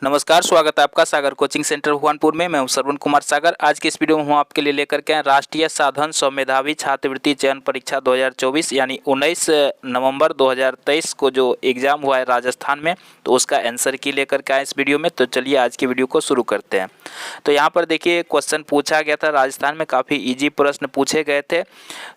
नमस्कार, स्वागत है आपका सागर कोचिंग सेंटर भगवानपुर में। मैं हूं श्रवण कुमार सागर। आज की इस वीडियो में हम आपके लिए लेकर के आए राष्ट्रीय साधन स्व मेधावी छात्रवृत्ति चयन परीक्षा 2024 यानी 19 नवंबर 2023 को जो एग्ज़ाम हुआ है राजस्थान में, तो उसका आंसर की लेकर के आए इस वीडियो में। तो चलिए आज की वीडियो को शुरू करते हैं। तो यहाँ पर देखिए क्वेश्चन पूछा गया था, राजस्थान में काफ़ी ईजी प्रश्न पूछे गए थे।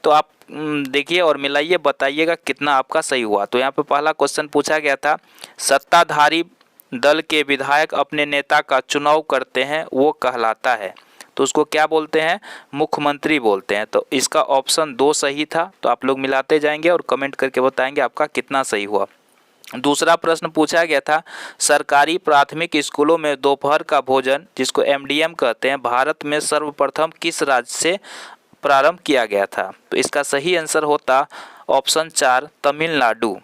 तो आप देखिए और मिलाइए, बताइएगा कितना आपका सही हुआ। तो यहाँ पर पहला क्वेश्चन पूछा गया था, सत्ताधारी दल के विधायक अपने नेता का चुनाव करते हैं वो कहलाता है, तो उसको क्या बोलते हैं? मुख्यमंत्री बोलते हैं। तो इसका ऑप्शन 2 सही था। तो आप लोग मिलाते जाएंगे और कमेंट करके बताएंगे आपका कितना सही हुआ। दूसरा प्रश्न पूछा गया था, सरकारी प्राथमिक स्कूलों में दोपहर का भोजन जिसको एमडीएम कहते हैं भारत में सर्वप्रथम किस राज्य से प्रारंभ किया गया था? तो इसका सही आंसर होता ऑप्शन 4 तमिलनाडु।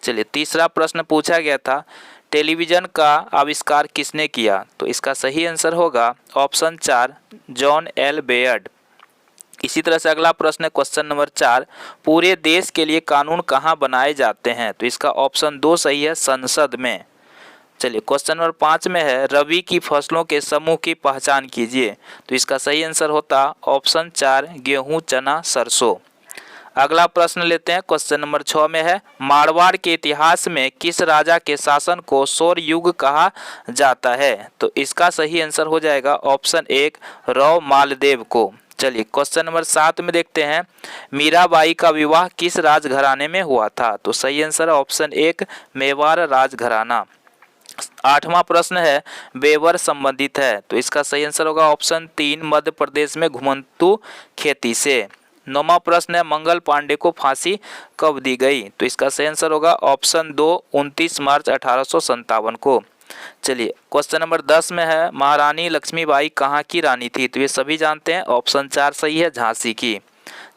चलिए तीसरा प्रश्न पूछा गया था, टेलीविज़न का आविष्कार किसने किया? तो इसका सही आंसर होगा ऑप्शन 4 जॉन एल बेयर्ड। इसी तरह से अगला प्रश्न है क्वेश्चन नंबर 4, पूरे देश के लिए कानून कहाँ बनाए जाते हैं? तो इसका ऑप्शन 2 सही है, संसद में। चलिए क्वेश्चन नंबर 5 में है, रबी की फसलों के समूह की पहचान कीजिए। तो इसका सही आंसर होता ऑप्शन 4 गेहूँ, चना, सरसों। अगला प्रश्न लेते हैं, क्वेश्चन नंबर 6 में है, मारवाड़ के इतिहास में किस राजा के शासन को सौर युग कहा जाता है? तो इसका सही आंसर हो जाएगा ऑप्शन 1 रौ मालदेव को। चलिए क्वेश्चन नंबर 7 में देखते हैं, मीराबाई का विवाह किस राजघराने में हुआ था? तो सही आंसर है ऑप्शन 1 मेवाड़ राजघराना। 8वां प्रश्न है, बेवर संबंधित है, तो इसका सही आंसर होगा ऑप्शन 3 मध्य प्रदेश में घुमंतू खेती से। 9वां प्रश्न है, मंगल पांडे को फांसी कब दी गई? तो इसका सही आंसर होगा ऑप्शन 2 29 मार्च 1857 को। चलिए क्वेश्चन नंबर 10 में है, महारानी लक्ष्मीबाई कहाँ की रानी थी? तो ये सभी जानते हैं, ऑप्शन 4 सही है, झांसी की।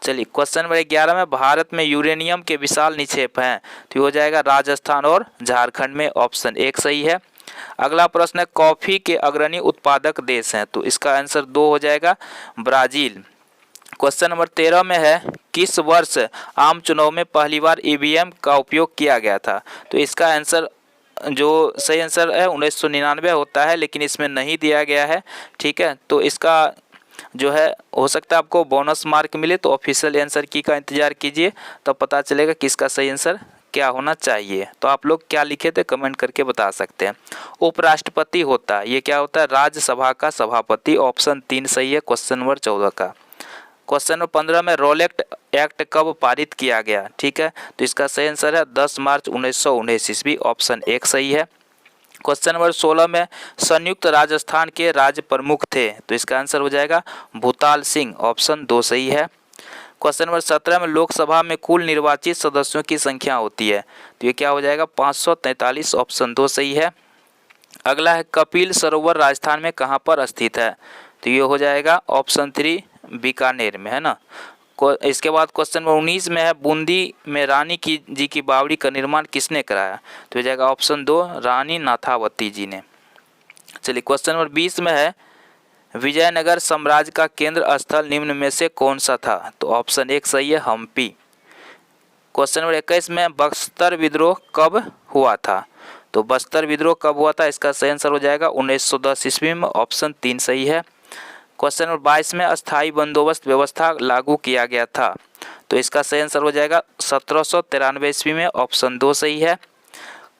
चलिए क्वेश्चन नंबर 11 में, भारत में यूरेनियम के विशाल निक्षेप हैं, तो ये हो जाएगा राजस्थान और झारखंड में, ऑप्शन 1 सही है। अगला प्रश्न है, कॉफी के अग्रणी उत्पादक देश हैं, तो इसका आंसर 2 हो जाएगा ब्राजील। क्वेश्चन नंबर 13 में है, किस वर्ष आम चुनाव में पहली बार ईवीएम का उपयोग किया गया था? तो इसका आंसर जो सही आंसर है 1999 होता है, लेकिन इसमें नहीं दिया गया है। ठीक है, तो इसका जो है हो सकता है आपको बोनस मार्क मिले, तो ऑफिशियल आंसर की का इंतजार कीजिए, तब पता चलेगा कि इसका सही आंसर क्या होना चाहिए। तो आप लोग क्या लिखे थे कमेंट करके बता सकते हैं। उपराष्ट्रपति होता है, ये क्या होता है? राज्यसभा का सभापति, ऑप्शन 3 सही है क्वेश्चन नंबर 14 का। क्वेश्चन नंबर 15 में, रोलेक्ट एक्ट कब पारित किया गया? ठीक है, तो इसका सही आंसर है 10 मार्च 1919 ईस्वी, ऑप्शन 1 सही है। क्वेश्चन नंबर 16 में, संयुक्त राजस्थान के राज्य प्रमुख थे, तो इसका आंसर हो जाएगा भूताल सिंह, ऑप्शन 2 सही है। क्वेश्चन नंबर 17 में, लोकसभा में कुल निर्वाचित सदस्यों की संख्या होती है, तो ये क्या हो जाएगा 543, ऑप्शन 2 सही है। अगला है, कपिल सरोवर राजस्थान में कहाँ पर स्थित है? तो ये हो जाएगा ऑप्शन 3 बीकानेर में, है ना। इसके बाद क्वेश्चन नंबर 19 में है, बूंदी में रानी जी की बावड़ी का निर्माण किसने कराया? तो हो जाएगा ऑप्शन 2 रानी नाथावती जी ने। चलिए क्वेश्चन नंबर 20 में है, विजयनगर साम्राज्य का केंद्र स्थल निम्न में से कौन सा था? तो ऑप्शन 1 सही है हम्पी। क्वेश्चन नंबर 21 में, बस्तर विद्रोह कब हुआ था? तो बस्तर विद्रोह कब हुआ था? इसका सही आंसर हो जाएगा 1910 ईस्वी में, ऑप्शन 3 सही है। क्वेश्चन नंबर 22 में, अस्थायी बंदोबस्त व्यवस्था लागू किया गया था, तो इसका सही आंसर हो जाएगा 1793 ईस्वी में, ऑप्शन 2 सही है।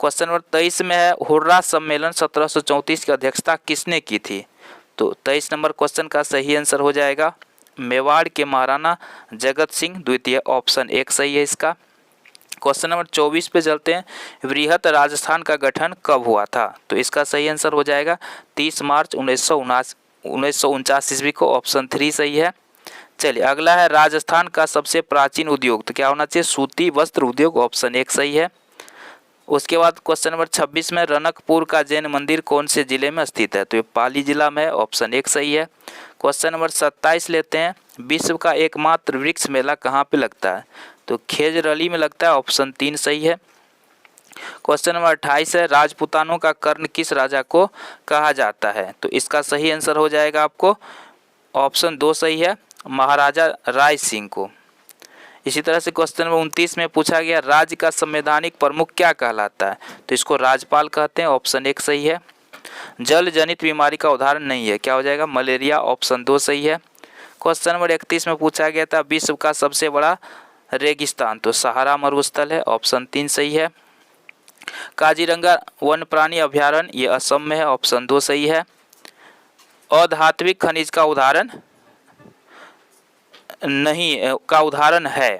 क्वेश्चन नंबर 23 में है, हुर्रा सम्मेलन 1734 की अध्यक्षता किसने की थी? तो 23 नंबर क्वेश्चन का सही आंसर हो जाएगा मेवाड़ के महाराणा जगत सिंह द्वितीय, ऑप्शन 1 सही है इसका। क्वेश्चन नंबर 24 पे चलते हैं, वृहत राजस्थान का गठन कब हुआ था? तो इसका सही आंसर हो जाएगा 30 मार्च 1949 ईस्वी को, ऑप्शन 3 सही है। चलिए अगला है, राजस्थान का सबसे प्राचीन उद्योग, तो क्या होना चाहिए? सूती वस्त्र उद्योग, ऑप्शन 1 सही है। उसके बाद क्वेश्चन नंबर 26 में, रनकपुर का जैन मंदिर कौन से जिले में स्थित है? तो ये पाली जिला में है, ऑप्शन 1 सही है। क्वेश्चन नंबर 27 लेते हैं, विश्व का एकमात्र वृक्ष मेला कहाँ पे लगता है? तो खेजरली में लगता है, ऑप्शन 3 सही है। क्वेश्चन नंबर 28 है, राजपूतानों का कर्ण किस राजा को कहा जाता है? तो इसका सही आंसर हो जाएगा आपको ऑप्शन 2 सही है, महाराजा राय सिंह को। इसी तरह से क्वेश्चन नंबर 29 में पूछा गया, राज्य का संवैधानिक प्रमुख क्या कहलाता है? तो इसको राज्यपाल कहते हैं, ऑप्शन 1 सही है। जल जनित बीमारी का उदाहरण नहीं है, क्या हो जाएगा? मलेरिया, ऑप्शन 2 सही है। क्वेश्चन नंबर 31 में पूछा गया था विश्व का सबसे बड़ा रेगिस्तान, तो सहारा मरुस्थल है, ऑप्शन 3 सही है। काजीरंगा वन्य प्राणी अभ्यारण्य ये असम में है, ऑप्शन 2 सही है। अधात्विक खनिज का उदाहरण नहीं का उदाहरण है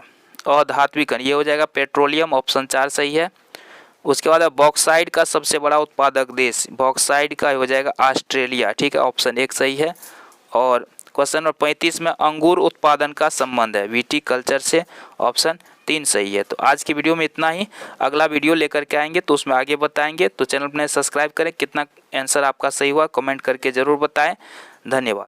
अधात्विक खनिज, ये हो जाएगा पेट्रोलियम, ऑप्शन 4 सही है। उसके बाद बॉक्साइड का सबसे बड़ा उत्पादक देश, बॉक्साइड का हो जाएगा ऑस्ट्रेलिया, ठीक है, ऑप्शन 1 सही है। और क्वेश्चन नंबर 35 में अंगूर उत्पादन का संबंध है विटीकल्चर से, ऑप्शन 3 सही है। तो आज की वीडियो में इतना ही, अगला वीडियो लेकर के आएंगे तो उसमें आगे बताएंगे। तो चैनल में सब्सक्राइब करें, कितना आंसर आपका सही हुआ कमेंट करके ज़रूर बताएं। धन्यवाद।